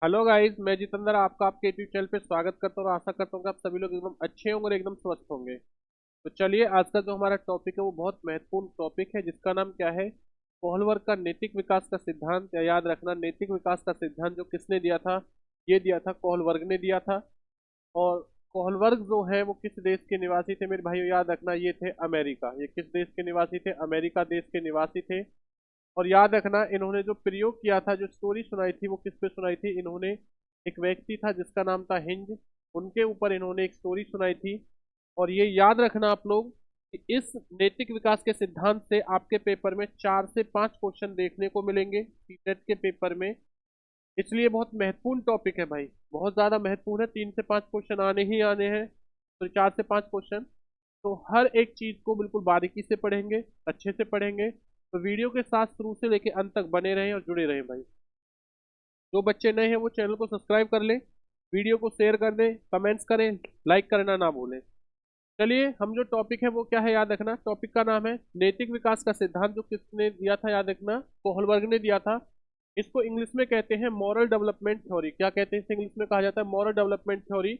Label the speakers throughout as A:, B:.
A: Hello guys, मैं जितेंद्र आपका आपके यूट्यूब चैनल पे स्वागत करता हूँ और आशा करता हूँ कि आप सभी लोग एकदम अच्छे होंगे और एकदम स्वस्थ होंगे। तो चलिए, आज का जो हमारा टॉपिक है वो बहुत महत्वपूर्ण टॉपिक है, जिसका नाम क्या है? कोहलवर्ग का नैतिक विकास का सिद्धांत। या याद रखना, नैतिक विकास का सिद्धांत जो किसने दिया था? ये दिया था, कोहलवर्ग ने दिया था। और कोहलवर्ग जो है वो किस देश के निवासी थे मेरे भाइयों? याद रखना, ये थे अमेरिका। ये किस देश के निवासी थे? अमेरिका देश के निवासी थे। और याद रखना, इन्होंने जो प्रयोग किया था, जो स्टोरी सुनाई थी, वो किस पे सुनाई थी? इन्होंने एक व्यक्ति था जिसका नाम था हिंज, उनके ऊपर इन्होंने एक स्टोरी सुनाई थी। और ये याद रखना आप लोग कि इस नैतिक विकास के सिद्धांत से आपके पेपर में 4 से 5 क्वेश्चन देखने को मिलेंगे, सीटेट के पेपर में। इसलिए बहुत महत्वपूर्ण टॉपिक है भाई, बहुत ज्यादा महत्वपूर्ण है। 3 से 5 क्वेश्चन आने ही आने हैं, तो 4 से 5 क्वेश्चन। तो हर एक चीज को बिल्कुल बारीकी से पढ़ेंगे, अच्छे से पढ़ेंगे। तो वीडियो के साथ शुरू से लेके अंत तक बने रहें और जुड़े रहें भाई। जो बच्चे नए हैं वो चैनल को सब्सक्राइब कर लें, वीडियो को शेयर कर दें, कमेंट्स करें, लाइक करना ना भूलें। चलिए, हम जो टॉपिक है वो क्या है? याद रखना, टॉपिक का नाम है नैतिक विकास का सिद्धांत। जो किसने दिया था? याद रखना, कोहलबर्ग ने दिया था। इसको इंग्लिश में कहते हैं मॉरल डेवलपमेंट थ्योरी। क्या कहते हैं इसे? इंग्लिश में कहा जाता है मॉरल डेवलपमेंट थ्योरी।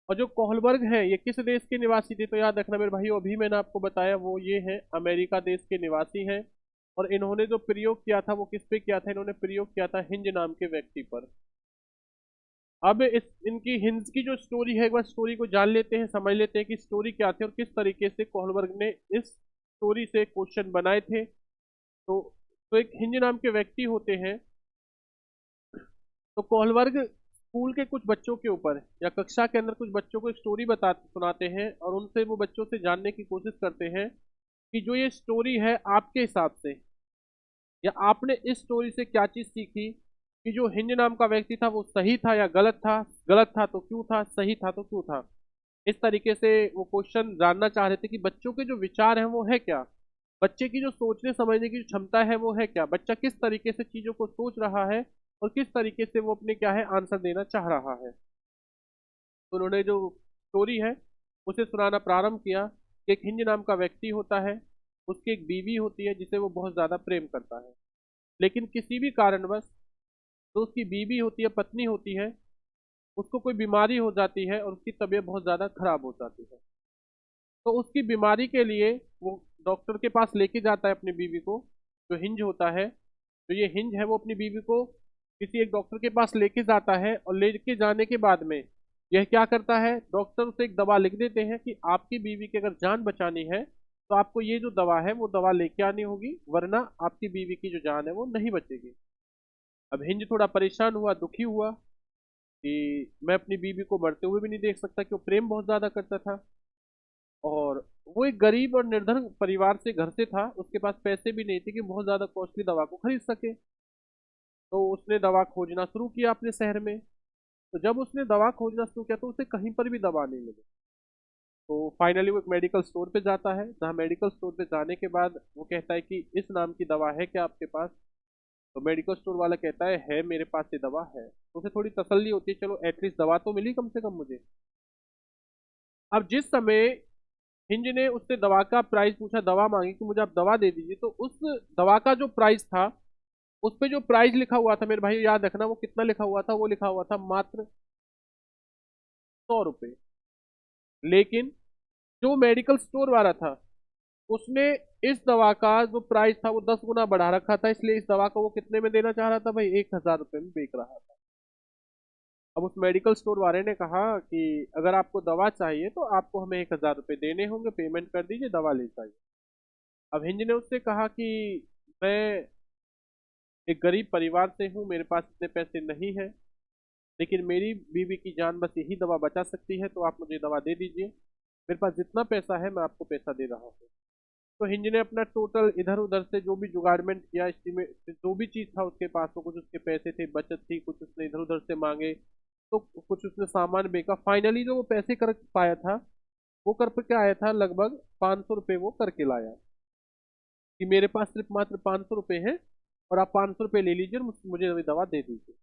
A: और जो कोहलबर्ग है ये किस देश के निवासी थे? तो याद रखना मेरे भाई, अभी मैंने आपको बताया, वो ये है अमेरिका देश के निवासी हैं। और इन्होंने जो प्रयोग किया था वो किस पे किया था? इन्होंने प्रयोग किया था हिंज नाम के व्यक्ति पर। अब इस इनकी हिंज की जो स्टोरी है, एक बार स्टोरी को जान लेते हैं, समझ लेते हैं कि स्टोरी क्या थी और किस तरीके से कोहलबर्ग ने इस स्टोरी से क्वेश्चन बनाए थे। तो एक हिंज नाम के व्यक्ति होते हैं। तो कोहलबर्ग स्कूल के कुछ बच्चों के ऊपर या कक्षा के अंदर कुछ बच्चों को एक स्टोरी बताते सुनाते हैं, और उनसे वो बच्चों से जानने की कोशिश करते हैं कि जो ये स्टोरी है आपके हिसाब से, या आपने इस स्टोरी से क्या चीज सीखी, कि जो हिंज नाम का व्यक्ति था वो सही था या गलत था? गलत था तो क्यों था? सही था तो क्यों था? इस तरीके से वो क्वेश्चन जानना चाह रहे थे कि बच्चों के जो विचार हैं वो है क्या, बच्चे की जो सोचने समझने की जो क्षमता है वो है क्या, बच्चा किस तरीके से चीजों को सोच रहा है और किस तरीके से वो अपने क्या है आंसर देना चाह रहा है। तो उन्होंने जो स्टोरी है उसे सुनाना प्रारंभ किया कि एक हिंज नाम का व्यक्ति होता है, उसकी एक बीवी होती है जिसे वो बहुत ज्यादा प्रेम करता है। लेकिन किसी भी कारणवश जो उसकी बीवी होती है, पत्नी होती है, उसको कोई बीमारी हो जाती है और उसकी तबीयत बहुत ज्यादा खराब हो जाती है। तो उसकी बीमारी के लिए वो डॉक्टर के पास लेके जाता है अपनी बीवी को, जो हिंज होता है। तो ये हिंज है वो अपनी बीवी को किसी एक डॉक्टर के पास लेके जाता है, और लेके जाने के बाद में यह क्या करता है, डॉक्टर उसे एक दवा लिख देते हैं कि आपकी बीवी की अगर जान बचानी है तो आपको ये जो दवा है वो दवा लेके आनी होगी, वरना आपकी बीवी की जो जान है वो नहीं बचेगी। अब हिंज थोड़ा परेशान हुआ, दुखी हुआ कि मैं अपनी बीवी को मरते हुए भी नहीं देख सकता, कि वो प्रेम बहुत ज्यादा करता था। और वो एक गरीब और निर्धन परिवार से, घर से था, उसके पास पैसे भी नहीं थे कि बहुत ज्यादा कॉस्टली दवा को खरीद सके। तो उसने दवा खोजना शुरू किया अपने शहर में। तो जब उसने दवा खोजना शुरू किया तो उसे कहीं पर भी दवा नहीं मिली। तो फाइनली वो एक मेडिकल स्टोर पे जाता है, जहाँ मेडिकल स्टोर पे जाने के बाद वो कहता है कि इस नाम की दवा है क्या आपके पास? तो मेडिकल स्टोर वाला कहता है मेरे पास ये दवा है। तो उसे थोड़ी तसल्ली होती है, चलो एटलीस्ट दवा तो मिली कम से कम मुझे। अब जिस समय हिंज ने उससे दवा का प्राइस पूछा, दवा मांगी कि मुझे आप दवा दे दीजिए, तो उस दवा का जो प्राइस था, उस पे जो प्राइस लिखा हुआ था मेरे भाई, याद रखना वो कितना लिखा हुआ था? वो लिखा हुआ था मात्र 100 रुपये। लेकिन जो मेडिकल स्टोर वाला था उसने इस दवा का जो प्राइस था वो 10 गुना बढ़ा रखा था, इसलिए इस दवा को वो कितने में देना चाह रहा था भाई? 1,000 रुपये में बेच रहा था। अब उस मेडिकल स्टोर वाले ने कहा कि अगर आपको दवा चाहिए तो आपको हमें 1,000 रुपये देने होंगे, पेमेंट कर दीजिए, दवा ले जाइए। अब हिंज ने उससे कहा कि मैं एक गरीब परिवार से हूँ, मेरे पास इतने पैसे नहीं हैं, लेकिन मेरी बीवी की जान बस यही दवा बचा सकती है, तो आप मुझे दवा दे दीजिए। मेरे पास जितना पैसा है मैं आपको पैसा दे रहा हूँ। तो हिंज ने अपना टोटल इधर उधर से जो भी जुगाड़मेंट किया, estimate जो भी चीज़ था उसके पास, तो कुछ उसके पैसे थे, बचत थी, कुछ उसने इधर उधर से मांगे, तो कुछ उसने सामान बेचा। फाइनली जो वो पैसे कर पाया था, वो कर के आया था लगभग 500 रुपये वो करके लाया, कि मेरे पास सिर्फ मात्र 500 रुपये हैं और आप 500 रुपये ले लीजिए और मुझे अभी दवा दे दीजिए।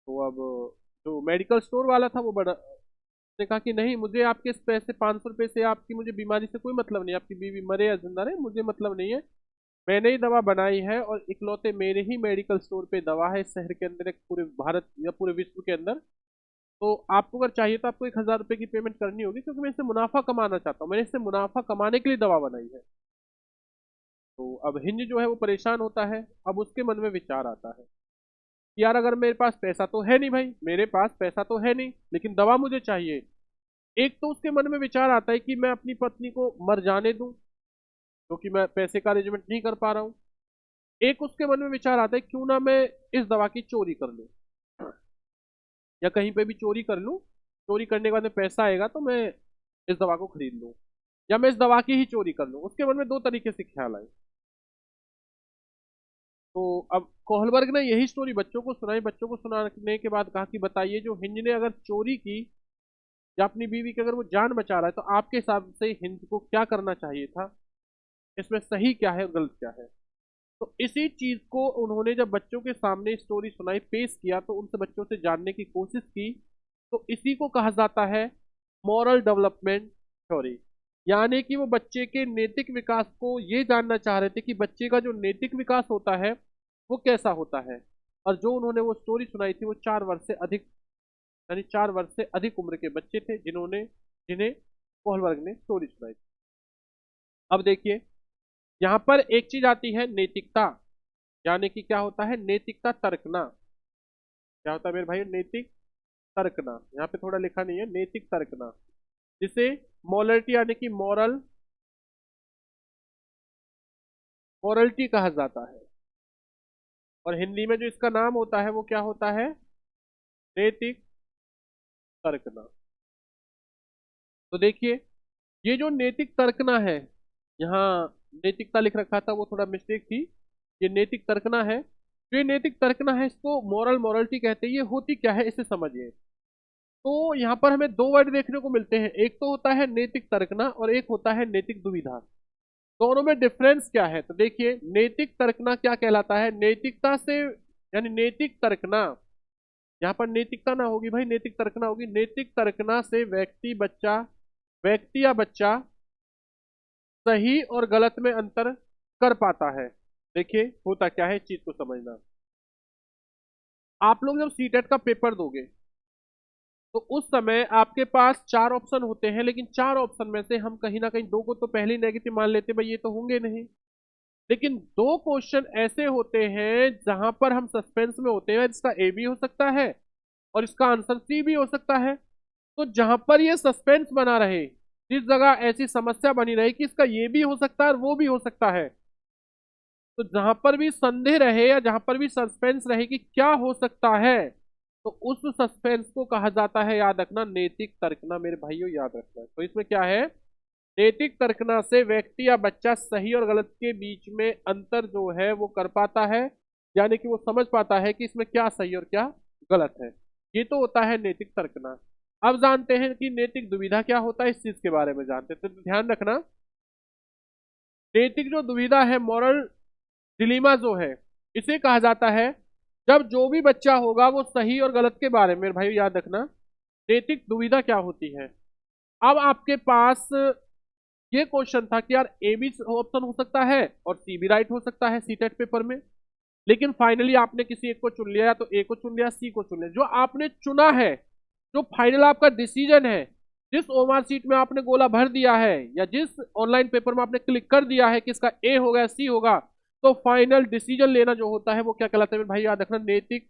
A: तो अब जो मेडिकल स्टोर वाला था वो बड़ा उसने कहा कि नहीं, मुझे आपके इस पैसे 500 रुपये से, आपकी मुझे बीमारी से कोई मतलब नहीं, आपकी बीवी मरे या जिंदा रहे मुझे मतलब नहीं है, मैंने ही दवा बनाई है और इकलौते मेरे ही मेडिकल स्टोर पे दवा है इस शहर के अंदर, एक पूरे भारत या पूरे विश्व के अंदर। तो आपको अगर चाहिए तो आपको 1,000 रुपये की पेमेंट करनी होगी, क्योंकि मैं इससे मुनाफा कमाना चाहता हूँ, मैंने इससे मुनाफा कमाने के लिए दवा बनाई है। तो अब हिंज जो है वो परेशान होता है। अब उसके मन में विचार आता है कि यार अगर मेरे पास पैसा तो है नहीं भाई, मेरे पास पैसा तो है नहीं, लेकिन दवा मुझे चाहिए। एक तो उसके मन में विचार आता है कि मैं अपनी पत्नी को मर जाने दूं, क्योंकि मैं पैसे का अरेंजमेंट नहीं कर पा रहा हूँ। एक उसके मन में विचार आता है क्यों ना मैं इस दवा की चोरी कर लूं, या कहीं पे भी चोरी कर लूं, चोरी करने के बाद में पैसा आएगा तो मैं इस दवा को खरीद लूं, या मैं इस दवा की ही चोरी कर लूं। उसके मन में दो तरीके से ख्याल आए। तो अब कोहलबर्ग ने यही स्टोरी बच्चों को सुनाई। बच्चों को सुनाने के बाद कहा कि बताइए, जो हिंज ने अगर चोरी की या अपनी बीवी की अगर वो जान बचा रहा है, तो आपके हिसाब से हिंज को क्या करना चाहिए था, इसमें सही क्या है और गलत क्या है। तो इसी चीज को उन्होंने जब बच्चों के सामने स्टोरी सुनाई, पेश किया, तो उनसे बच्चों से जानने की कोशिश की। तो इसी को कहा जाता है मॉरल डेवलपमेंट थ्योरी। यानी कि वो बच्चे के नैतिक विकास को ये जानना चाह रहे थे कि बच्चे का जो नैतिक विकास होता है वो कैसा होता है। और जो उन्होंने वो स्टोरी सुनाई थी वो 4 वर्ष से अधिक, यानी 4 वर्ष से अधिक उम्र के बच्चे थे जिन्होंने जिन्हें कोहलबर्ग ने स्टोरी सुनाई थी। अब देखिए, यहाँ पर एक चीज आती है नैतिकता। यानी कि क्या होता है नैतिकता तर्कना। क्या होता है मेरे भाई नैतिक तर्कना। यहाँ पे थोड़ा लिखा नहीं है, नैतिक तर्कना, जिसे मॉरलिटी यानी कि मॉरलिटी कहा जाता है। और हिंदी में जो इसका नाम होता है वो क्या होता है, नैतिक तर्कना। तो देखिए, ये जो नैतिक तर्कना है, यहाँ नैतिकता लिख रखा था वो थोड़ा मिस्टेक थी, ये नैतिक तर्कना है। जो ये नैतिक तर्कना है इसको मॉरलिटी कहते हैं। ये होती क्या है इसे समझिए। तो यहाँ पर हमें दो वर्ड देखने को मिलते हैं, एक तो होता है नैतिक तर्कना और एक होता है नैतिक दुविधा। दोनों में डिफरेंस क्या है, तो देखिए नैतिक तर्कना क्या कहलाता है, नैतिकता से, यानी नैतिक तर्कना, यहाँ पर नैतिकता ना होगी भाई, नैतिक तर्कना होगी। नैतिक तर्कना से व्यक्ति या बच्चा सही और गलत में अंतर कर पाता है। देखिए होता क्या है, इस चीज को समझना। आप लोग जब सीटेट का पेपर दोगे तो उस समय आपके पास 4 ऑप्शन होते हैं, लेकिन 4 ऑप्शन में से हम कहीं ना कहीं दो को तो पहले ही नेगेटिव मान लेते हैं, भाई ये तो होंगे नहीं। लेकिन दो क्वेश्चन ऐसे होते हैं जहां पर हम सस्पेंस में होते हैं, इसका ए भी हो सकता है और इसका आंसर सी भी हो सकता है। तो जहां पर ये सस्पेंस बना रहे, जिस जगह ऐसी समस्या बनी रहे कि इसका ये भी हो सकता है और वो भी हो सकता है, तो जहां पर भी संदेह रहे या जहां पर भी सस्पेंस रहे कि क्या हो सकता है, तो उस सस्पेंस को कहा जाता है, याद रखना, नैतिक तर्कना। मेरे भाइयों याद रखना। तो इसमें क्या है, नैतिक तर्कना से व्यक्ति या बच्चा सही और गलत के बीच में अंतर जो है वो कर पाता है, यानी कि वो समझ पाता है कि इसमें क्या सही और क्या गलत है। ये तो होता है नैतिक तर्कना। अब जानते हैं कि नैतिक दुविधा क्या होता है, इस चीज के बारे में जानते हैं। तो ध्यान रखना, नैतिक जो दुविधा है, मॉरल डिलीमा जो है, इसे कहा जाता है जब जो भी बच्चा होगा वो सही और गलत के बारे में, भाई याद रखना, नैतिक दुविधा क्या होती है। अब आपके पास ये क्वेश्चन था कि यार ए भी ऑप्शन हो सकता है और सी भी राइट हो सकता है सीटेट पेपर में, लेकिन फाइनली आपने किसी एक को चुन लिया, या तो ए को चुन लिया, सी को चुन लिया। जो आपने चुना है, जो फाइनल आपका डिसीजन है, जिस ओमार सीट में आपने गोला भर दिया है या जिस ऑनलाइन पेपर में आपने क्लिक कर दिया है कि इसका ए होगा सी होगा, तो फाइनल डिसीजन लेना जो होता है वो क्या कहलाता है भाई, याद रखना, नैतिक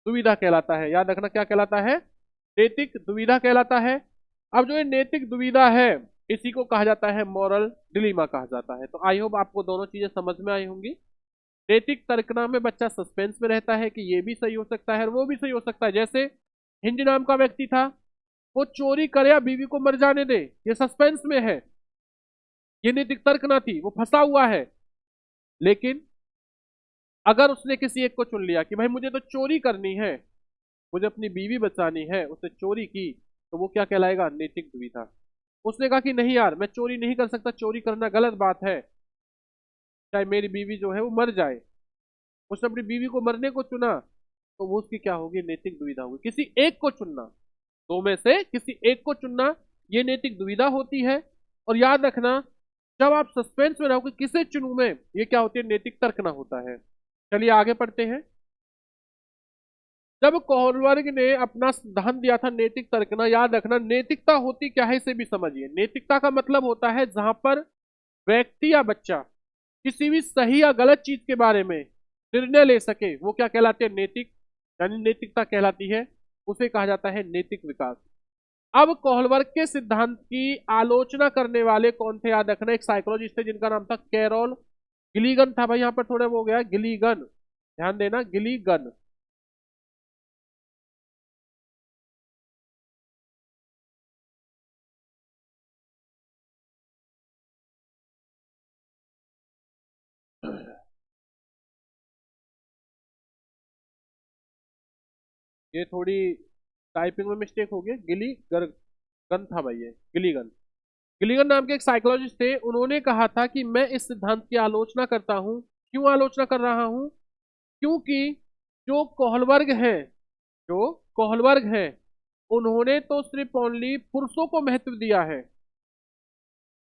A: दुविधा कहलाता है। याद रखना क्या कहलाता है, नैतिक दुविधा कहलाता है। अब जो ये नैतिक दुविधा है, इसी को कहा जाता है मॉरल डिलीमा कहा जाता है। तो आई होप आपको दोनों चीजें समझ में आई होंगी। नैतिक तर्कना में बच्चा सस्पेंस में रहता है कि ये भी सही हो सकता है और वो भी सही हो सकता है। जैसे हिंज नाम का व्यक्ति था, वो चोरी करे या बीवी को मर जाने दे, ये सस्पेंस में है, ये नैतिक तर्कना थी, वो फंसा हुआ है। लेकिन अगर उसने किसी एक को चुन लिया कि भाई मुझे तो चोरी करनी है, मुझे अपनी बीवी बचानी है, उसने चोरी की, तो वो क्या कहलाएगा, नैतिक दुविधा। उसने कहा कि नहीं यार मैं चोरी नहीं कर सकता, चोरी करना गलत बात है, चाहे मेरी बीवी जो है वो मर जाए। उसने अपनी बीवी को मरने को चुना, तो वो उसकी क्या होगी, नैतिक दुविधा होगी। किसी एक को चुनना, दो में से किसी एक को चुनना, ये नैतिक दुविधा होती है। और याद रखना, जब आप सस्पेंस में रहो कि किसे चुनूं मैं, ये क्या होती है, नैतिक तर्कना होता है। चलिए आगे पढ़ते हैं। जब कोहलवर्ग ने अपना सिद्धांत दिया था नैतिक तर्कना, याद रखना नैतिकता होती क्या है इसे भी समझिए। नैतिकता का मतलब होता है जहां पर व्यक्ति या बच्चा किसी भी सही या गलत चीज के बारे में निर्णय ले सके, वो क्या कहलाते हैं, नैतिक, यानी नैतिकता कहलाती है। उसे कहा जाता है नैतिक विकास। अब कोहलबर्ग के सिद्धांत की आलोचना करने वाले कौन थे, याद रखना एक साइकोलॉजिस्ट थे जिनका नाम था कैरोल गिलीगन था। भाई यहाँ पर थोड़ा वो हो गया गिलीगन, ध्यान देना गिलीगन। ये थोड़ी टाइपिंग में मिस्टेक हो गई, गन था भाई, ये गिलीगन। गिलीगन नाम के एक साइकोलॉजिस्ट थे, उन्होंने कहा था कि मैं इस सिद्धांत की आलोचना करता हूं। क्यों आलोचना कर रहा हूं? क्योंकि जो कोहलबर्ग है, जो कोहलबर्ग है, उन्होंने तो सिर्फ ओनली पुरुषों को महत्व दिया है,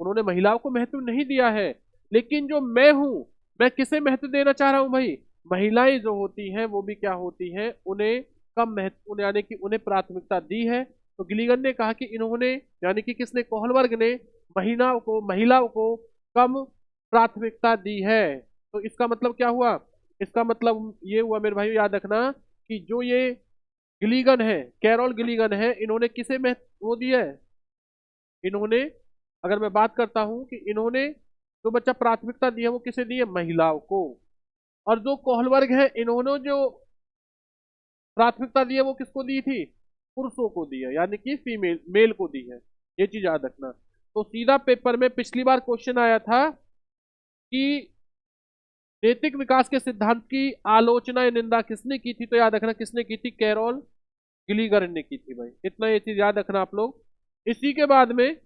A: उन्होंने महिलाओं को महत्व नहीं दिया है। लेकिन जो मैं हूं, मैं किसे महत्व देना चाह रहा हूं भाई, महिलाएं जो होती हैं वो भी क्या होती हैं, उन्हें कम महत्व, यानी कि उन्हें प्राथमिकता दी है। तो गिलीगन ने कहा कि इन्होंने, यानी कि किसने, कोहलवर्ग ने महिलाओं को कम प्राथमिकता दी है। तो इसका मतलब क्या हुआ, इसका मतलब ये हुआ मेरे भाई, याद रखना कि जो ये गिलीगन है, कैरोल गिलीगन है, इन्होंने किसे महत्व वो दिया है, इन्होंने, अगर मैं बात करता हूं कि इन्होंने जो बच्चा प्राथमिकता दी है वो किसे दी है, महिलाओं को। और जो कोहलवर्ग है, इन्होंने जो प्राथमिकता दी है वो किसको दी थी, पुरुषों को दी है, यानी कि फीमेल मेल को दी है। ये चीज याद रखना। तो सीधा पेपर में पिछली बार क्वेश्चन आया था कि नैतिक विकास के सिद्धांत की आलोचना या निंदा किसने की थी, तो याद रखना किसने की थी, कैरोल गिलीगन ने की थी भाई। इतना ये चीज याद रखना आप लोग। इसी के बाद में,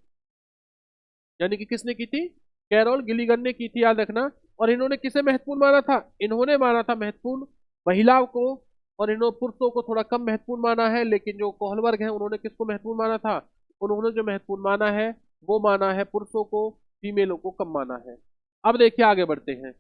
A: यानी कि किसने की थी, कैरोल गिलीगन ने की थी, याद रखना। और इन्होंने किसे महत्वपूर्ण माना था, इन्होंने माना था महत्वपूर्ण महिलाओं को, और इन्होंने पुरुषों को थोड़ा कम महत्वपूर्ण माना है। लेकिन जो कोहलवर्ग है, उन्होंने किसको महत्वपूर्ण माना था, उन्होंने जो महत्वपूर्ण माना है वो माना है पुरुषों को, फीमेलों को कम माना है। अब देखिए आगे बढ़ते हैं।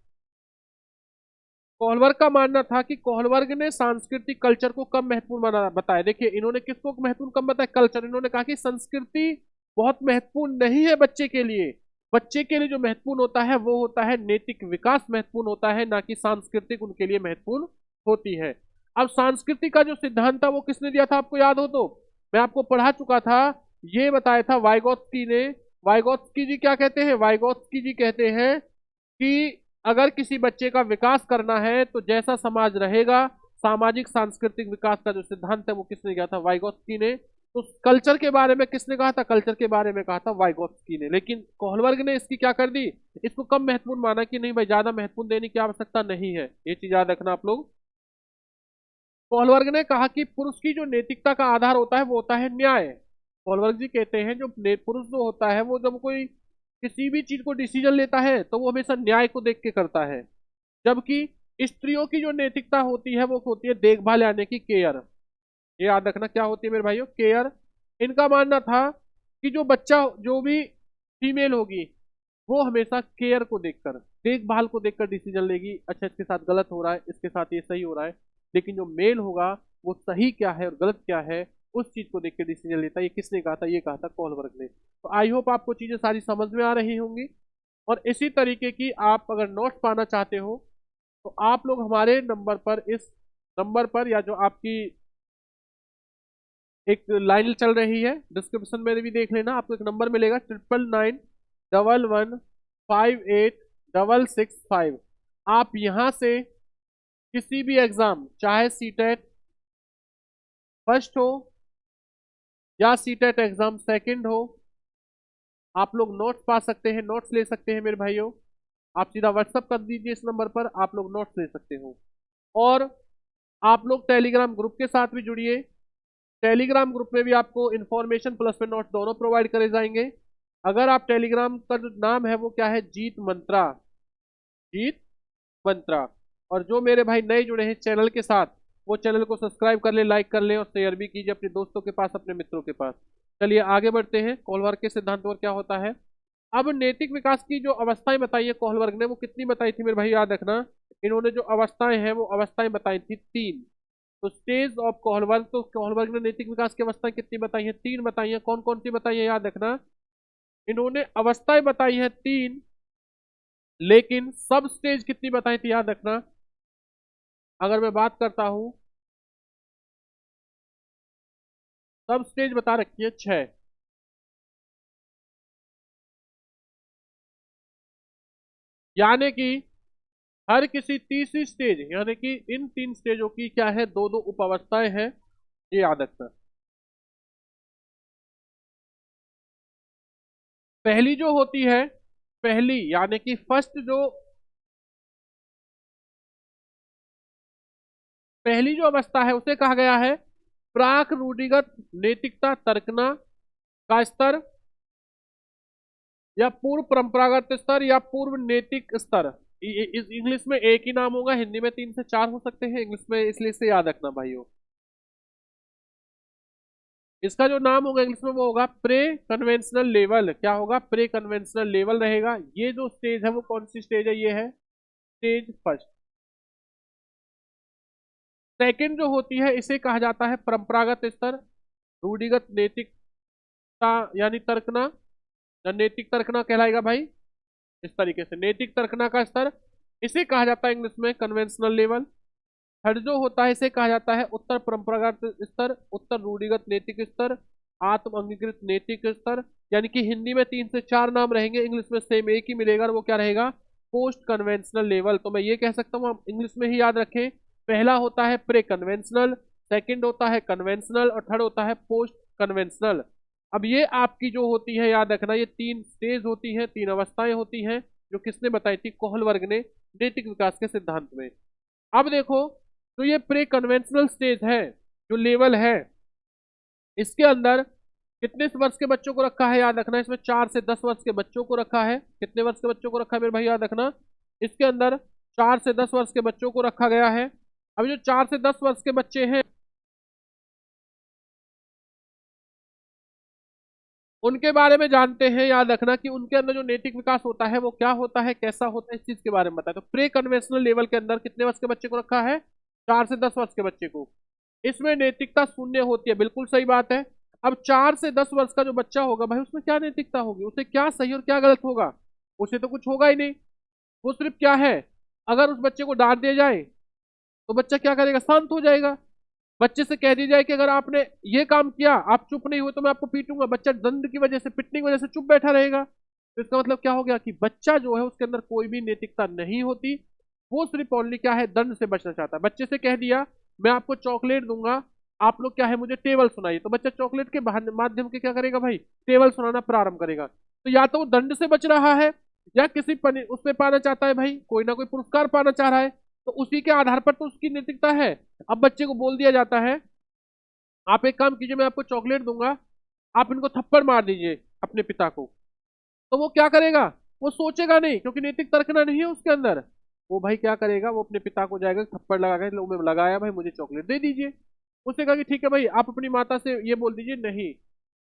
A: कोहलवर्ग का मानना था कि कोहलवर्ग ने सांस्कृतिक कल्चर को कम महत्वपूर्ण माना, बताया। देखिए इन्होंने किसको महत्वपूर्ण कम बताया, कल्चर। इन्होंने कहा कि संस्कृति बहुत महत्वपूर्ण नहीं है बच्चे के लिए, बच्चे के लिए जो महत्वपूर्ण होता है वो होता है नैतिक विकास महत्वपूर्ण होता है, ना कि सांस्कृतिक उनके लिए महत्वपूर्ण होती है। अब सांस्कृतिक का जो सिद्धांत था वो किसने दिया था, आपको याद हो तो, मैं आपको पढ़ा चुका था, ये बताया था वाइगोत्स्की ने। वाइगोत्स्की जी क्या कहते हैं, वाइगोत्स्की जी कहते हैं कि अगर किसी बच्चे का विकास करना है तो जैसा समाज रहेगा, सामाजिक सांस्कृतिक विकास का जो सिद्धांत है वो किसने किया था, वाइगोत्स्की ने। तो कल्चर के बारे में किसने कहा था, कल्चर के बारे में कहा था वाइगोत्स्की ने। लेकिन कोहलवर्ग ने इसकी क्या कर दी, इसको कम महत्वपूर्ण माना कि नहीं भाई, ज्यादा महत्वपूर्ण देने की आवश्यकता नहीं है। ये चीज याद रखना आप लोग। कोहलवर्ग ने कहा कि पुरुष की जो नैतिकता का आधार होता है वो होता है न्याय। कोहलवर्ग जी कहते हैं जो पुरुष जो होता है वो जब कोई किसी भी चीज को डिसीजन लेता है तो वो हमेशा न्याय को देख के करता है। जबकि स्त्रियों की जो नैतिकता होती है वो होती है देखभाल, यानी कि केयर। ये याद रखना क्या होती है मेरे भाइयों, केयर। इनका मानना था कि जो बच्चा, जो भी फीमेल होगी, वो हमेशा केयर को देखकर, देखभाल को देखकर डिसीजन लेगी, अच्छा इसके साथ गलत हो रहा है, इसके साथ ये सही हो रहा है। लेकिन जो मेल होगा वो सही क्या है और गलत क्या है उस चीज को देख के डिसीजन लेता है। ये किसने कहा था, ये कहा था कोहलवर्ग ने। तो आई होप आपको चीजें सारी समझ में आ रही होंगी। और इसी तरीके की आप अगर नोट्स पाना चाहते हो तो आप लोग हमारे नंबर पर, इस नंबर पर, या जो आपकी एक लाइन चल रही है डिस्क्रिप्शन में भी देख लेना, आपको एक नंबर मिलेगा 9991158665। आप यहाँ से किसी भी एग्जाम, चाहे सीटेट फर्स्ट हो या सीटेट एग्जाम सेकंड हो, आप लोग नोट्स पा सकते हैं, नोट्स ले सकते हैं मेरे भाइयों। आप सीधा व्हाट्सअप कर दीजिए इस नंबर पर, आप लोग नोट्स ले सकते हो। और आप लोग टेलीग्राम ग्रुप के साथ भी जुड़िए। टेलीग्राम ग्रुप में भी आपको इन्फॉर्मेशन प्लस में नोट्स दोनों प्रोवाइड करे जाएंगे। अगर आप टेलीग्राम का जो नाम है वो क्या है, जीत मंत्रा, जीत मंत्रा। और जो मेरे भाई नए जुड़े हैं चैनल के साथ, वो चैनल को सब्सक्राइब कर ले, लाइक कर ले और शेयर भी कीजिए अपने दोस्तों के पास, अपने मित्रों के पास। चलिए आगे बढ़ते हैं, कोहलवर्ग के सिद्धांत और क्या होता है। अब नैतिक विकास की जो अवस्थाएं बताई है कोहलबर्ग ने, वो कितनी बताई थी मेरे भाई, याद रखना। इन्होंने जो अवस्थाएं हैं वो अवस्थाएं बताई थी 3। तो स्टेज ऑफ कोहलबर्ग, तो कोहलबर्ग ने नैतिक विकास की अवस्थाएं कितनी बताई है? 3 बताई है। कौन कौन सी बताई है, याद रखना। इन्होंने अवस्थाएं बताई है 3, लेकिन सब स्टेज कितनी बताई थी, याद रखना। अगर मैं बात करता हूं, सब स्टेज बता रखी है 6। यानी कि हर किसी तीसरी स्टेज, यानी कि इन 3 स्टेजों की क्या है, 2-2 उप अवस्थाएं हैं, ये याद रखना। पहली जो होती है, पहली यानी कि फर्स्ट जो, पहली जो अवस्था है उसे कहा गया है प्राक रूढ़िगत नैतिकता तर्कना का स्तर, या पूर्व परंपरागत स्तर, या पूर्व नैतिक स्तर। इस इंग्लिश में एक ही नाम होगा, हिंदी में 3 से 4 हो सकते हैं इंग्लिश में, इसलिए इसे याद रखना भाइयों। इसका जो नाम होगा इंग्लिश में वो होगा प्रे कन्वेंशनल लेवल। क्या होगा? प्रे कन्वेंशनल लेवल रहेगा। ये जो स्टेज है वो कौन सी स्टेज है? ये है स्टेज फर्स्ट। सेकंड जो होती है इसे कहा जाता है परंपरागत स्तर, रूढ़िगत नैतिकता यानी तर्कना, या नैतिक तर्कना कहलाएगा भाई। इस तरीके से नैतिक तर्कना का स्तर, इसे कहा जाता है इंग्लिश में कन्वेंशनल लेवल। थर्ड जो होता है इसे कहा जाता है उत्तर परंपरागत स्तर, उत्तर रूढ़िगत नैतिक स्तर, आत्म अंगीकृत नैतिक स्तर। यानी कि हिंदी में 3 से 4 नाम रहेंगे, इंग्लिश में सेम एक ही मिलेगा, और वो क्या रहेगा? Post conventional level. तो मैं ये कह सकता हूँ, आप इंग्लिश में ही याद रखें। पहला होता है प्रे कन्वेंशनल, सेकंड होता है कन्वेंशनल, और थर्ड होता है पोस्ट कन्वेंशनल। अब ये आपकी जो होती है, याद रखना, ये 3 स्टेज होती हैं, 3 अवस्थाएं होती हैं, जो किसने बताई थी? कोहलबर्ग ने नैतिक विकास के सिद्धांत में। अब देखो, तो ये प्री कन्वेंशनल स्टेज है, जो लेवल है, इसके अंदर कितने वर्ष के बच्चों को रखा है, याद रखना। इसमें 4 से 10 वर्ष के बच्चों को रखा है। कितने वर्ष के बच्चों को रखा है मेरे भाई, याद रखना। इसके अंदर 4 से 10 वर्ष के बच्चों को रखा गया है। अब जो 4 से 10 वर्ष के बच्चे हैं, उनके बारे में जानते हैं। याद रखना कि उनके अंदर जो नैतिक विकास होता है वो क्या होता है, कैसा होता है, इस चीज के बारे में बताया। तो प्री कन्वेंशनल लेवल के अंदर कितने वर्ष के बच्चे को रखा है? 4 से 10 वर्ष के बच्चे को। इसमें नैतिकता शून्य होती है, बिल्कुल सही बात है। अब 4 से 10 वर्ष का जो बच्चा होगा भाई, उसमें क्या नैतिकता होगी? उसे क्या सही और क्या गलत होगा? उसे तो कुछ होगा ही नहीं। वो सिर्फ क्या है, अगर उस बच्चे को डांट दिया जाए तो बच्चा क्या करेगा? शांत हो जाएगा। बच्चे से कह दी जाए कि अगर आपने ये काम किया, आप चुप नहीं हुए तो मैं आपको पीटूंगा, बच्चा दंड की वजह से, पिटने की वजह से चुप बैठा रहेगा। तो इसका मतलब क्या हो गया कि बच्चा जो है उसके अंदर कोई भी नैतिकता नहीं होती। वो सिर्फ ओनली क्या है, दंड से बचना चाहता है। बच्चे से कह दिया मैं आपको चॉकलेट दूंगा, आप लोग क्या है मुझे टेबल सुनाइए, तो बच्चा चॉकलेट के माध्यम के क्या करेगा भाई? टेबल सुनाना प्रारंभ करेगा। तो या तो वो दंड से बच रहा है, या किसी उसमें पाना चाहता है भाई, कोई ना कोई पुरस्कार पाना चाह रहा है। तो उसी के आधार पर तो उसकी नैतिकता है। अब बच्चे को बोल दिया जाता है आप एक काम कीजिए, मैं आपको चॉकलेट दूंगा, आप इनको थप्पड़ मार दीजिए अपने पिता को। तो वो क्या करेगा? वो सोचेगा नहीं, क्योंकि नैतिक तर्कना नहीं है उसके अंदर। वो भाई क्या करेगा? वो अपने पिता को जाएगा, थप्पड़ लगा के, लो मैं लगाया भाई, मुझे चॉकलेट दे दीजिए। उसने कहा कि ठीक है भाई, आप अपनी माता से ये बोल दीजिए नहीं,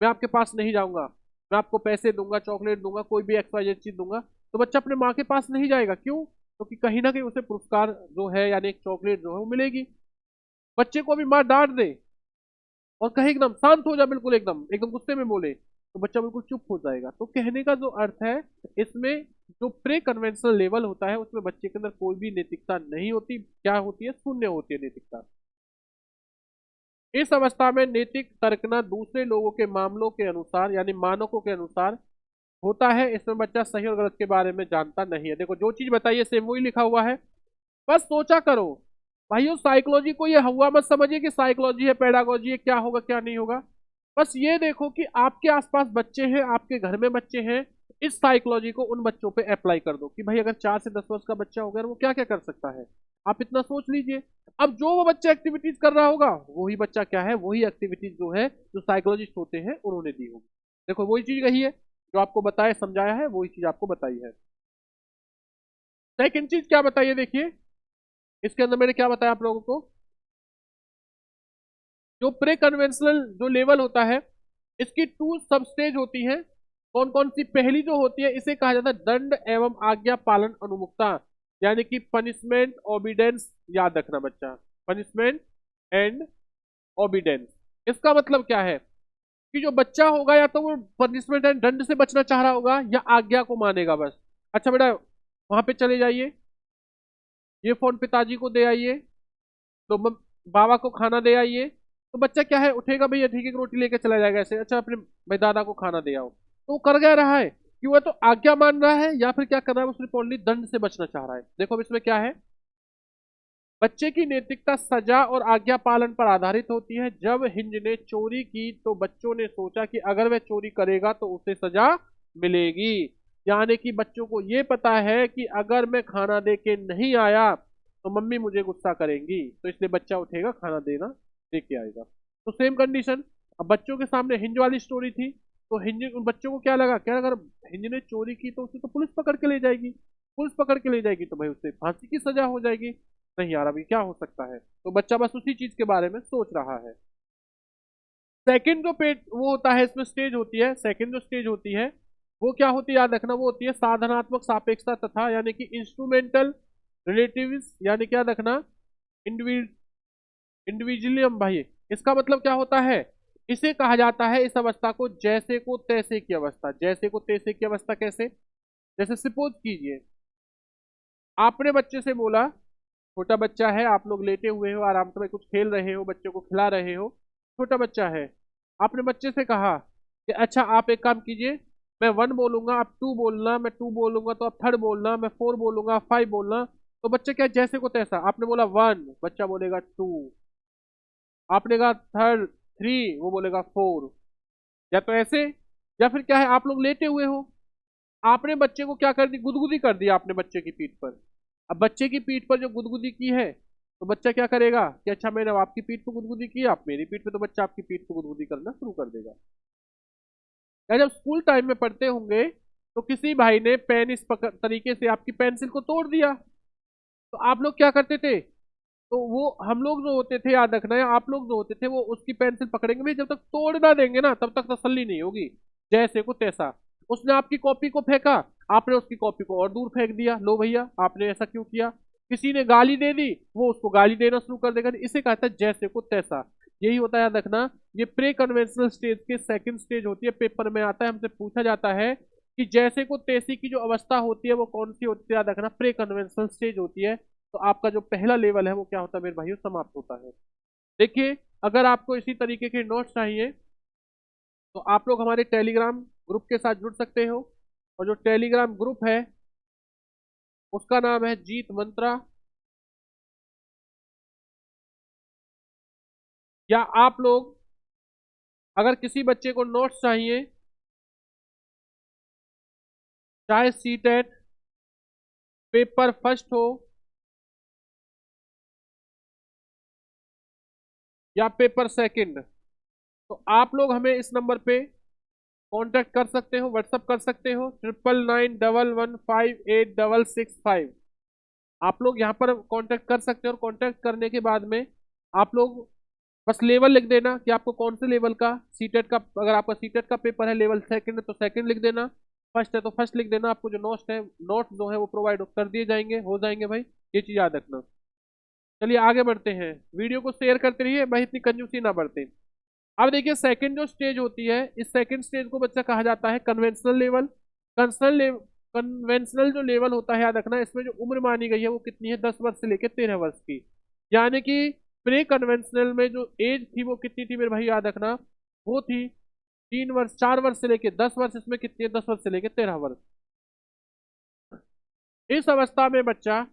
A: मैं आपके पास नहीं जाऊंगा, मैं आपको पैसे दूंगा, चॉकलेट दूंगा, कोई भी XYZ चीज दूंगा। तो बच्चा अपने माँ के पास नहीं जाएगा। क्यों? क्योंकि कहीं ना कहीं उसे पुरस्कार जो है, यानी एक चॉकलेट जो है वो मिलेगी। बच्चे को भी माँ डांट दे और कहे एकदम शांत हो जा, बिल्कुल एकदम एकदम गुस्से में बोले, तो बच्चा बिल्कुल चुप हो जाएगा। तो कहने का जो अर्थ है, इसमें जो प्रे कन्वेंशनल लेवल होता है उसमें बच्चे के अंदर कोई भी नैतिकता नहीं होती। क्या होती है? शून्य होती है नैतिकता। इस अवस्था में नैतिक तर्कना दूसरे लोगों के मामलों के अनुसार, यानी मानकों के अनुसार होता है। इसमें बच्चा सही और गलत के बारे में जानता नहीं है। देखो, जो चीज बताइए सेम वही लिखा हुआ है, बस सोचा करो भाइयों। साइकोलॉजी को ये हुआ मत समझिए कि साइकोलॉजी है, पेडागोजी है, क्या होगा क्या नहीं होगा। बस ये देखो कि आपके आसपास बच्चे हैं, आपके घर में बच्चे हैं, इस साइकोलॉजी को उन बच्चों पे अप्लाई कर दो कि भाई अगर 4 से 10 वर्ष का बच्चा होगा वो क्या क्या कर सकता है। आप इतना सोच लीजिए। अब जो वो बच्चा एक्टिविटीज कर रहा होगा, वही बच्चा क्या है, वही एक्टिविटीज जो है, जो साइकोलॉजिस्ट होते हैं उन्होंने दी होगी। देखो, वही चीज कही है जो आपको बताया समझाया है, वही चीज आपको बताई है। सेकंड चीज क्या बताइए, देखिए इसके अंदर मैंने क्या बताया आप लोगों को। जो प्रे कन्वेंशनल जो लेवल होता है, इसकी 2 सब स्टेज होती हैं। कौन कौन सी पहली जो होती है इसे कहा जाता है दंड एवं आज्ञा पालन अनुमुक्ता, यानी कि पनिशमेंट ओबीडेंस। याद रखना बच्चा, पनिशमेंट एंड ओबीडेंस। इसका मतलब क्या है कि जो बच्चा होगा या तो वो पनिशमेंट एंड दंड से बचना चाह रहा होगा या आज्ञा को मानेगा बस। अच्छा बेटा वहां पे चले जाइए, ये फोन पिताजी को दे आइए, तो बाबा को खाना दे आइए। तो बच्चा क्या है, उठेगा भैया ठीक है रोटी लेके चला जाएगा ऐसे, अच्छा अपने भाई दादा को खाना दे आओ। तो वो कर क्या रहा है कि वह तो आज्ञा मान रहा है या फिर क्या कर रहा है, उसने ओनली दंड से बचना चाह रहा है। देखो अब इसमें क्या है, बच्चे की नैतिकता सजा और आज्ञा पालन पर आधारित होती है। जब हिंज ने चोरी की तो बच्चों ने सोचा कि अगर वह चोरी करेगा तो उसे सजा मिलेगी, यानी कि बच्चों को यह पता है कि अगर मैं खाना दे के नहीं आया तो मम्मी मुझे गुस्सा करेंगी, तो इसलिए बच्चा उठेगा खाना देना दे के आएगा। तो सेम कंडीशन, अब बच्चों के सामने हिंज वाली स्टोरी थी, तो हिंज उन बच्चों को क्या लगा, क्या अगर हिंज ने चोरी की तो उसे तो पुलिस पकड़ के ले जाएगी, पुलिस पकड़ के ले जाएगी तो भाई उससे फांसी की सजा हो जाएगी। नहीं यार अभी क्या हो सकता है, तो बच्चा बस उसी चीज के बारे में सोच रहा है। सेकंड जो पेट वो होता है इसमें स्टेज होती है, सेकंड जो स्टेज होती है वो क्या होती है याद रखना, वो होती है साधनात्मक सापेक्षता तथा, यानी कि इंस्ट्रूमेंटल रिलेटिव्स, यानी क्या रखना, इंडिविजुअलिज्म भाई। इसका मतलब क्या होता है, इसे कहा जाता है इस अवस्था को जैसे को तैसे की अवस्था। जैसे को तैसे की अवस्था कैसे, जैसे सपोज कीजिए आपने बच्चे से बोला, छोटा बच्चा है, आप लोग लेटे हुए हो आराम से कुछ खेल रहे हो, बच्चे को खिला रहे हो, छोटा बच्चा है, आपने बच्चे से कहा कि अच्छा आप एक काम कीजिए, मैं वन बोलूंगा आप टू बोलना, मैं टू बोलूंगा तो आप थर्ड बोलना, मैं फोर बोलूंगा आप फाइव बोलना। तो बच्चा क्या जैसे को तैसा, आपने बोला वन बच्चा बोलेगा टू, आपने कहा थर्ड थ्री वो बोलेगा फोर, या तो ऐसे, या फिर क्या है आप लोग लेटे हुए हो, आपने बच्चे को क्या कर दी, गुदगुदी कर दी आपने बच्चे की पीठ पर। अब बच्चे की पीठ पर जो गुदगुदी की है तो बच्चा क्या करेगा कि अच्छा मैंने अब आपकी पीठ पर गुदगुदी की, आप मेरी पीठ पे, तो बच्चा आपकी पीठ पर गुदगुदी करना शुरू कर देगा। या जब स्कूल टाइम में पढ़ते होंगे तो किसी भाई ने पेन इस तरीके से आपकी पेंसिल को तोड़ दिया, तो आप लोग क्या करते थे, तो वो हम लोग जो होते थे याद रखना, या आप लोग जो होते थे वो उसकी पेंसिल पकड़ेंगे भाई, जब तक तोड़ ना देंगे ना तब तक तसल्ली नहीं होगी। जैसे को तैसा, उसने आपकी कॉपी को फेंका, आपने उसकी कॉपी को और दूर फेंक दिया, लो भैया आपने ऐसा क्यों किया। किसी ने गाली दे दी, वो उसको गाली देना शुरू कर देगा, इसे कहता है जैसे को तैसा। यही होता है याद रखना, ये प्री कन्वेंशनल स्टेज के सेकंड स्टेज होती है, पेपर में आता है, हमसे पूछा जाता है कि जैसे को तैसी की जो अवस्था होती है वो कौन सी होती है, याद रखना प्री कन्वेंशनल स्टेज होती है। तो आपका जो पहला लेवल है वो क्या होता है मेरे भाइयों, समाप्त होता है। देखिए अगर आपको इसी तरीके के नोट्स चाहिए तो आप लोग हमारे टेलीग्राम ग्रुप के साथ जुड़ सकते हो, और जो टेलीग्राम ग्रुप है उसका नाम है जीत मंत्रा। या आप लोग अगर किसी बच्चे को नोट्स चाहिए, चाहे सीटेट पेपर फर्स्ट हो या पेपर सेकंड, तो आप लोग हमें इस नंबर पे कांटेक्ट कर सकते हो, व्हाट्सअप कर सकते हो 9991158665। आप लोग यहाँ पर कांटेक्ट कर सकते हो, और कांटेक्ट करने के बाद में आप लोग बस लेवल लिख देना कि आपको कौन से लेवल का सीटेट का, अगर आपका सीटेट का पेपर है लेवल सेकंड है तो सेकंड लिख देना, फर्स्ट है तो फर्स्ट लिख देना। आपको जो नोट्स जो है वो प्रोवाइड कर दिए जाएंगे, हो जाएंगे भाई, ये चीज याद रखना। चलिए आगे बढ़ते हैं, वीडियो को शेयर करते रहिए भाई, इतनी कंजूसी ना बढ़ते। अब देखिए सेकंड जो स्टेज होती है, इस सेकंड स्टेज को बच्चा कहा जाता है कन्वेंशनल लेवल। कन्वेंशनल जो लेवल होता है याद रखना, इसमें जो उम्र मानी गई है वो कितनी है, 10 वर्ष से लेकर 13 वर्ष की। यानी कि प्री कन्वेंशनल में जो एज थी वो कितनी थी मेरे भाई याद रखना, वो थी 3 वर्ष, 4 वर्ष से लेकर 10 वर्ष, इसमें कितनी है 10 वर्ष से लेकर 13 वर्ष। इस अवस्था में बच्चा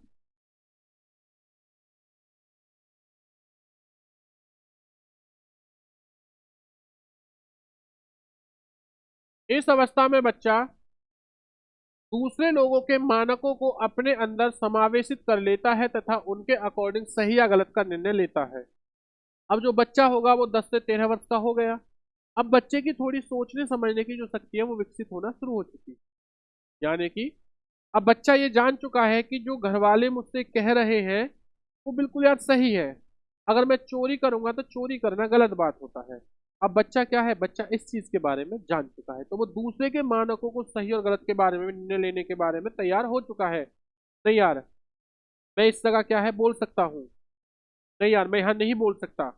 A: इस अवस्था में बच्चा दूसरे लोगों के मानकों को अपने अंदर समावेशित कर लेता है तथा उनके अकॉर्डिंग सही या गलत का निर्णय लेता है। अब जो बच्चा होगा वो 10 से 13 वर्ष का हो गया, अब बच्चे की थोड़ी सोचने समझने की जो शक्ति है वो विकसित होना शुरू हो चुकी है। यानी कि अब बच्चा ये जान चुका है कि जो घर वाले मुझसे कह रहे हैं वो बिल्कुल यार सही है, अगर मैं चोरी करूंगा तो चोरी करना गलत बात होता है। अब बच्चा क्या है, बच्चा इस चीज के बारे में जान चुका है, तो वो दूसरे के मानकों को सही और गलत के बारे में निर्णय लेने के बारे में तैयार हो चुका है। नहीं यार, मैं इस जगह क्या है बोल सकता हूँ, नहीं यार मैं यहाँ नहीं बोल सकता,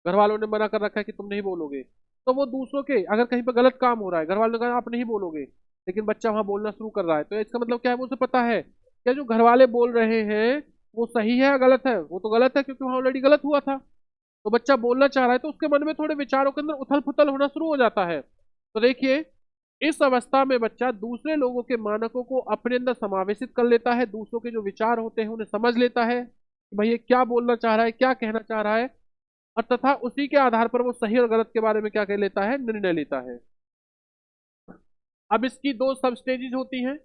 A: घर वालों ने मना कर रखा है कि तुम नहीं बोलोगे। तो वो दूसरों के, अगर कहीं पर गलत काम हो रहा है, घर वालों ने कहा आप नहीं बोलोगे, लेकिन बच्चा वहां बोलना शुरू कर रहा है, तो इसका मतलब क्या है, वो उसे पता है क्या जो घर वाले बोल रहे हैं वो सही है या गलत है, वो तो गलत है क्योंकि वहां ऑलरेडी गलत हुआ था। तो बच्चा बोलना चाह रहा है तो उसके मन में थोड़े विचारों के अंदर उथल पुथल होना शुरू हो जाता है। तो देखिए, इस अवस्था में बच्चा दूसरे लोगों के मानकों को अपने अंदर समावेशित कर लेता है, दूसरों के जो विचार होते हैं उन्हें समझ लेता है कि भाई ये क्या बोलना चाह रहा है, क्या कहना चाह रहा है, और तथा उसी के आधार पर वो सही और गलत के बारे में क्या कर लेता है, निर्णय लेता है। अब इसकी दो सब स्टेजेस होती हैं।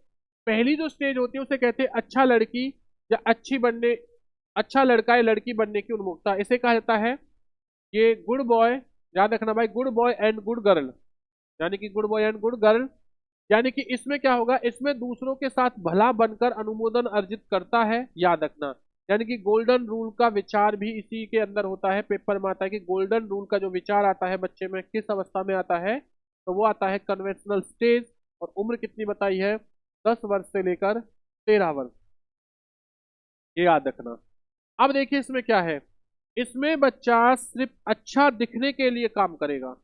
A: पहली जो स्टेज होती है उसे कहते हैं अच्छा लड़की या अच्छी बनने, अच्छा लड़का या लड़की बनने की उन्मुखता, इसे कहा जाता है ये गुड बॉय। याद रखना भाई, good boy and good girl, यानी कि good boy and good girl, यानी कि इसमें क्या होगा, इसमें दूसरों के साथ भला बनकर अनुमोदन अर्जित करता है, याद रखना। यानी कि गोल्डन रूल का विचार भी इसी के अंदर होता है, पेपर में आता है कि गोल्डन रूल का जो विचार आता है बच्चे में किस अवस्था में आता है, तो वो आता है कन्वेंशनल स्टेज। और उम्र कितनी बताई है, 10 वर्ष से लेकर 13 वर्ष, ये याद रखना। अब देखिए इसमें क्या है, इसमें बच्चा सिर्फ अच्छा दिखने के लिए काम करेगा।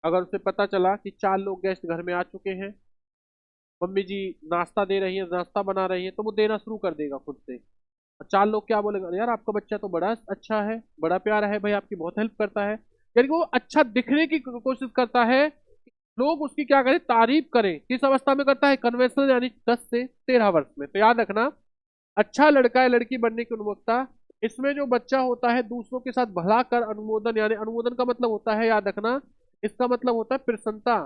A: अगर उसे पता चला कि 4 लोग गेस्ट घर में आ चुके हैं, मम्मी जी नाश्ता दे रही है, नाश्ता बना रही है, तो वो देना शुरू कर देगा खुद से। और 4 लोग क्या बोलेगा, अरे यार आपका बच्चा तो बड़ा अच्छा है, बड़ा प्यारा है भाई, आपकी बहुत हेल्प करता है। यानी कि वो अच्छा दिखने की कोशिश करता है, लोग उसकी क्या करें, तारीफ करें। किस अवस्था में करता है, कन्वेंशनल, यानी 10 से 13 वर्ष में। तो याद रखना, अच्छा लड़का या लड़की बनने की उन्मुखता, इसमें जो बच्चा होता है दूसरों के साथ भला कर अनुमोदन, यानी अनुमोदन का मतलब होता है, याद रखना, इसका मतलब होता है प्रसन्नता।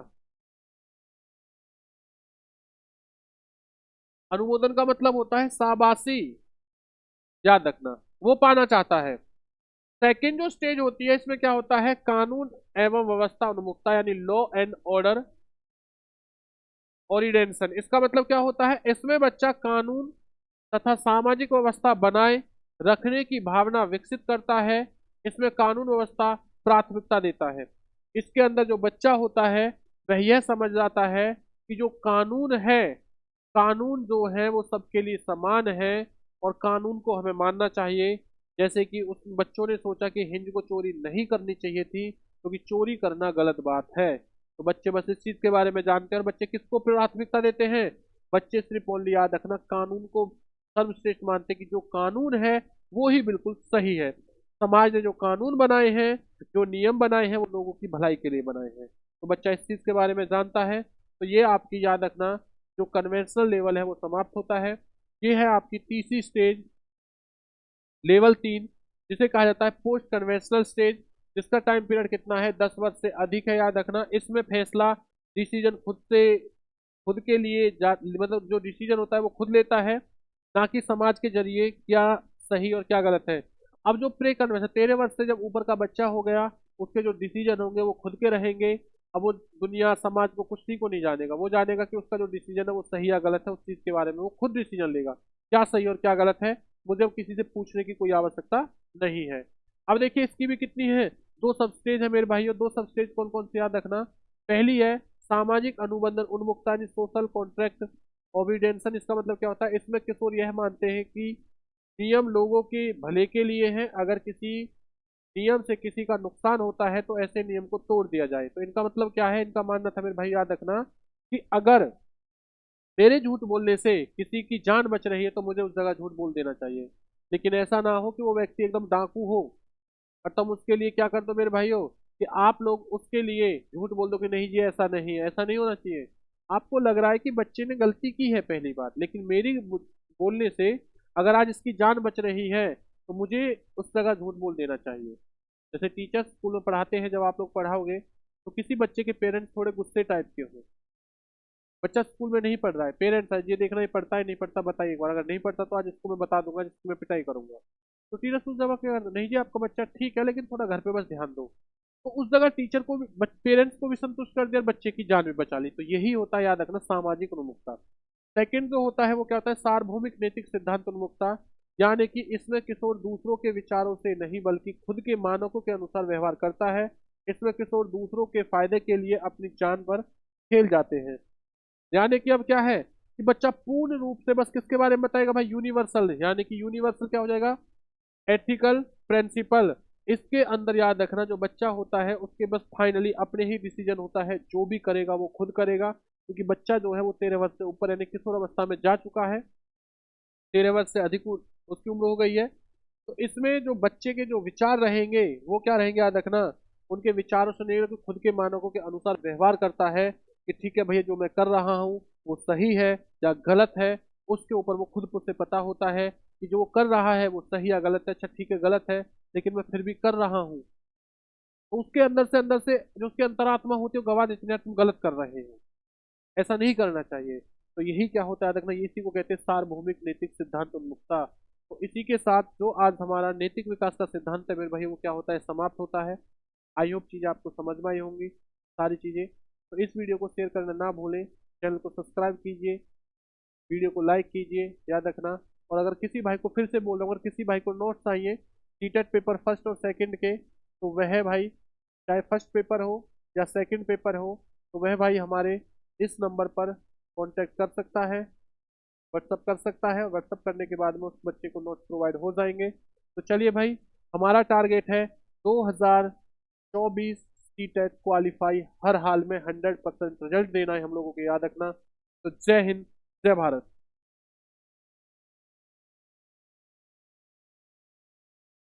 A: अनुमोदन का मतलब होता है शाबाशी, याद रखना, वो पाना चाहता है। सेकंड जो स्टेज होती है इसमें क्या होता है, कानून एवं व्यवस्था उन्मुखता, यानी लॉ एंड ऑर्डर ओरिडेंशन। इसका मतलब क्या होता है, इसमें बच्चा कानून तथा सामाजिक व्यवस्था बनाए रखने की भावना विकसित करता है। इसमें कानून व्यवस्था प्राथमिकता देता है। इसके अंदर जो बच्चा होता है वह यह समझ जाता है कि जो कानून है, कानून जो है वो सबके लिए समान है और कानून को हमें मानना चाहिए। जैसे कि उस बच्चों ने सोचा कि हिंद को चोरी नहीं करनी चाहिए थी क्योंकि चोरी करना गलत बात है। तो बच्चे बस इस चीज के बारे में जानते हैं, और बच्चे किसको प्राथमिकता देते हैं, बच्चे सिर्फ ओनली, याद रखना, कानून को सर्वश्रेष्ठ मानते हैं कि जो कानून है वो ही बिल्कुल सही है। समाज ने जो कानून बनाए हैं, जो नियम बनाए हैं, वो लोगों की भलाई के लिए बनाए हैं। तो बच्चा इस चीज के बारे में जानता है। तो ये आपकी, याद रखना, जो कन्वेंशनल लेवल है वो समाप्त होता है। ये है आपकी तीसरी स्टेज, लेवल 3, जिसे कहा जाता है पोस्ट कन्वेंशनल स्टेज, जिसका टाइम पीरियड कितना है, 10 वर्ष से अधिक है। याद रखना, इसमें फैसला, डिसीजन खुद से, खुद के लिए मतलब जो डिसीजन होता है वो खुद लेता है, ना कि समाज के जरिए क्या सही और क्या गलत है। अब जो प्रे कन्वेंशन, 13 वर्ष से जब ऊपर का बच्चा हो गया, उसके जो डिसीजन होंगे वो खुद के रहेंगे। अब वो दुनिया समाज को कुछ को नहीं जानेगा, वो जानेगा कि उसका जो डिसीजन है वो सही या गलत है, उस चीज के बारे में वो खुद डिसीजन लेगा, क्या सही और क्या गलत है। मुझे अब किसी से पूछने की कोई आवश्यकता नहीं है। अब देखिए इसकी भी कितनी है, 2 सब स्टेज है मेरे भाइयों। 2 सब स्टेज कौन कौन से, याद रखना। पहली है सामाजिक अनुबंधन उन्मुखता, यानी सोशल कॉन्ट्रैक्ट ओबिडेंसन। इसका मतलब क्या होता है, इसमें किशोर यह मानते हैं कि नियम लोगों के भले के लिए हैं, अगर किसी नियम से किसी का नुकसान होता है तो ऐसे नियम को तोड़ दिया जाए। तो इनका मतलब क्या है, इनका मानना था मेरे भाई, याद रखना, कि अगर मेरे झूठ बोलने से किसी की जान बच रही है तो मुझे उस जगह झूठ बोल देना चाहिए। लेकिन ऐसा ना हो कि वो व्यक्ति एकदम डाकू हो और तुम उसके लिए क्या कर दो मेरे भाइयों, कि आप लोग उसके लिए झूठ बोल दो कि नहीं जी ऐसा नहीं है, ऐसा नहीं होना चाहिए। आपको लग रहा है कि बच्चे ने गलती की है पहली बात, लेकिन मेरी बोलने से अगर आज इसकी जान बच रही है तो मुझे उस जगह झूठ बोल देना चाहिए। जैसे टीचर्स स्कूल में पढ़ाते हैं, जब आप लोग पढ़ाओगे तो किसी बच्चे के पेरेंट्स थोड़े गुस्से टाइप के हों, बच्चा स्कूल में नहीं पढ़ रहा है, पेरेंट्स है ये देखना ही पढ़ता है नहीं पढ़ता बताइए एक बार, अगर नहीं पढ़ता तो आज इसको मैं बता दूंगा जिसकी मैं पिटाई करूंगा। तो टीचर उस जगह क्या करता, नहीं जी आपका बच्चा ठीक है लेकिन थोड़ा घर पे बस ध्यान दो। तो उस जगह टीचर को भी, पेरेंट्स को भी संतुष्ट कर दिया और बच्चे की जान भी बचा ली। तो यही होता है, याद रखना, सामाजिक उन्मुखता। सेकंड जो होता है वो क्या होता है, सार्वभौमिक नैतिक सिद्धांत उन्मुखता। यानी कि इसमें किशोर दूसरों के विचारों से नहीं बल्कि खुद के मानकों के अनुसार व्यवहार करता है। इसमें किशोर दूसरों के फायदे के लिए अपनी जान पर खेल जाते हैं। यानी कि अब क्या है कि बच्चा पूर्ण रूप से बस किसके बारे में बताएगा भाई, यूनिवर्सल, यानी कि यूनिवर्सल क्या हो जाएगा, एथिकल प्रिंसिपल। इसके अंदर याद रखना जो बच्चा होता है उसके बस फाइनली अपने ही डिसीजन होता है, जो भी करेगा वो खुद करेगा, क्योंकि बच्चा जो है वो 13 वर्ष से ऊपर यानी किशोर अवस्था में जा चुका है, 13 वर्ष से अधिक उसकी उम्र हो गई है। तो इसमें जो बच्चे के जो विचार रहेंगे वो क्या रहेंगे याद रखना, उनके विचारों से नहीं तो खुद के मानकों के अनुसार व्यवहार करता है कि ठीक है भैया जो मैं कर रहा हूँ वो सही है या गलत है, उसके ऊपर वो खुद को से पता होता है कि जो वो कर रहा है वो सही या गलत है। अच्छा ठीक है गलत है लेकिन मैं फिर भी कर रहा हूँ, तो उसके अंदर से जो उसकी अंतरात्मा होती है वो गवाह देती है तुम गलत कर रहे हो, ऐसा नहीं करना चाहिए। तो यही क्या होता है देखना, इसी को कहते हैं सार्वभौमिक नैतिक सिद्धांत उन्मुक्ता। तो इसी के साथ जो आज हमारा नैतिक विकास का सिद्धांत है मेरे भाई वो क्या होता है, समाप्त होता है। आई होप चीजें आपको समझ में आई होंगी सारी चीजें। तो इस वीडियो को शेयर करना ना भूलें, चैनल को सब्सक्राइब कीजिए, वीडियो को लाइक कीजिए, याद रखना। और अगर किसी भाई को, फिर से बोल रहा हूँ, अगर किसी भाई को नोट्स चाहिए सीटेट पेपर फर्स्ट और सेकंड के, तो वह भाई चाहे फर्स्ट पेपर हो या सेकंड पेपर हो, तो वह भाई हमारे इस नंबर पर कांटेक्ट कर सकता है, व्हाट्सअप कर सकता है। व्हाट्सअप करने के बाद में उस बच्चे को नोट्स प्रोवाइड हो जाएंगे। तो चलिए भाई, हमारा टारगेट है 2024 सीटेट क्वालिफाई, हर हाल में 100% रिजल्ट देना है हम लोगों को, याद रखना। तो जय हिंद, जय भारत।